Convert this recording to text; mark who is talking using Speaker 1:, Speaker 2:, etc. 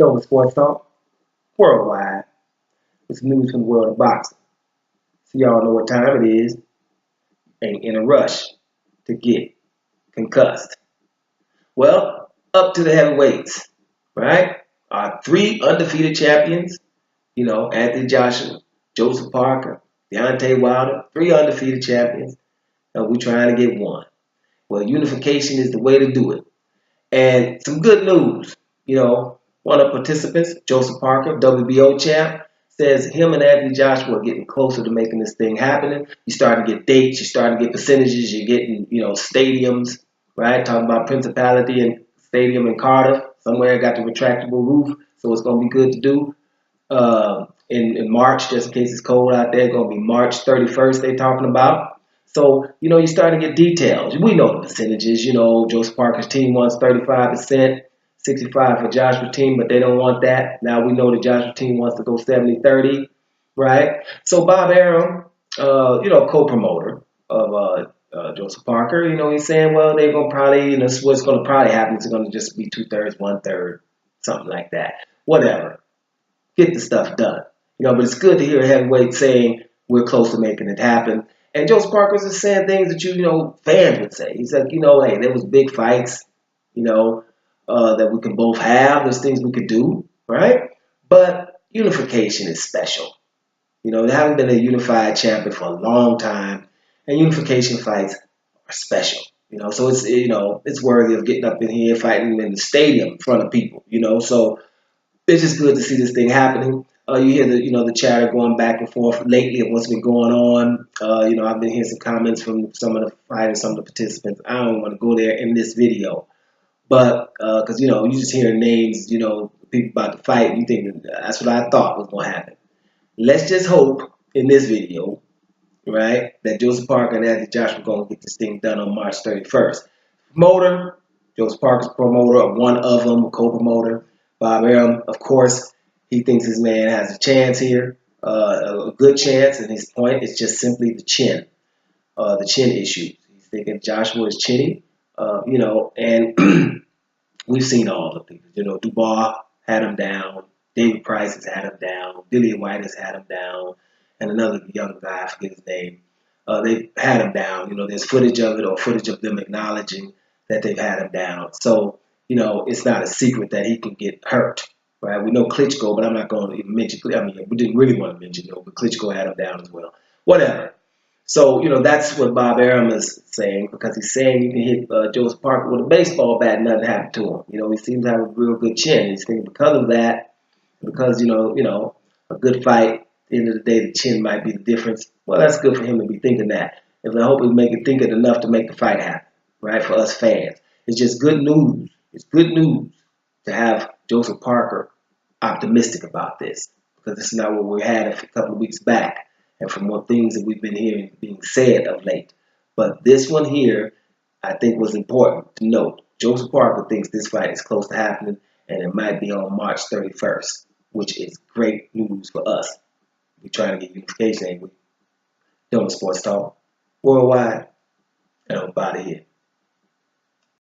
Speaker 1: Dover Sports Talk, worldwide. It's news from the world of boxing. So y'all know what time it is. Ain't in a rush to get concussed. Well, up to the heavyweights, right? Our three undefeated champions, Anthony Joshua, Joseph Parker, Deontay Wilder, three undefeated champions. And we're trying to get one. Well, unification is the way to do it. And some good news, one of the participants, Joseph Parker, WBO champ, says him and Anthony Joshua are getting closer to making this thing happening. You're starting to get dates, you're starting to get percentages, you're getting, stadiums, right? Talking about Principality and Stadium in Cardiff. Somewhere got the retractable roof, so it's going to be good to do. In March, just in case it's cold out there, it's going to be March 31st they're talking about. So, you're starting to get details. We know the percentages. Joseph Parker's team wants 35%, 65 for Joshua's team, but they don't want that. Now we know the Joshua team wants to go 70-30, right? So Bob Arum, co-promoter of Joseph Parker, he's saying, well, they're going to probably, what's going to probably happen is it's going to just be 2/3, 1/3, something like that. Whatever. Get the stuff done. But it's good to hear a heavyweight saying we're close to making it happen. And Joseph Parker's just saying things that fans would say. He's like, hey, there was big fights, that we can both have. There's things we could do, right? But unification is special. There haven't been a unified champion for a long time, and unification fights are special. So it's worthy of getting up in here fighting in the stadium in front of people. So it's just good to see this thing happening. You hear the chatter going back and forth lately of what's been going on. I've been hearing some comments from some of the fighters, some of the participants. I don't want to go there in this video, but because you just hear names, people about to fight, you think that's what I thought was going to happen. Let's just hope in this video, right, that Joseph Parker and Anthony Joshua are going to get this thing done on March 31st. Promoter, Joseph Parker's promoter, one of them, co-promoter. Bob Arum, of course, he thinks his man has a chance here, a good chance, and his point is just simply the chin issues. He's thinking Joshua is chinny, and we've seen all the people. Dubois had him down, David Price has had him down, Dillian White has had him down, and another young guy, I forget his name. They've had him down. There's footage of it or footage of them acknowledging that they've had him down. So, it's not a secret that he can get hurt, right? We know Klitschko, but I'm not going to even mention. We didn't really want to mention, but Klitschko had him down as well. Whatever. So, that's what Bob Arum is saying, because he's saying you can hit Joseph Parker with a baseball bat and nothing happened to him. He seems to have a real good chin. He's thinking because of that, because, a good fight, at the end of the day, the chin might be the difference. Well, that's good for him to be thinking that. And I hope we make it think it enough to make the fight happen, right, for us fans. It's just good news. It's good news to have Joseph Parker optimistic about this, because this is not what we had a couple of weeks back, and from what things that we've been hearing being said of late. But this one here, I think, was important to note. Joseph Parker thinks this fight is close to happening, and it might be on March 31st, which is great news for us. We're trying to get unification, ain't we? Dover Sports Talk, worldwide, and I'm out of here.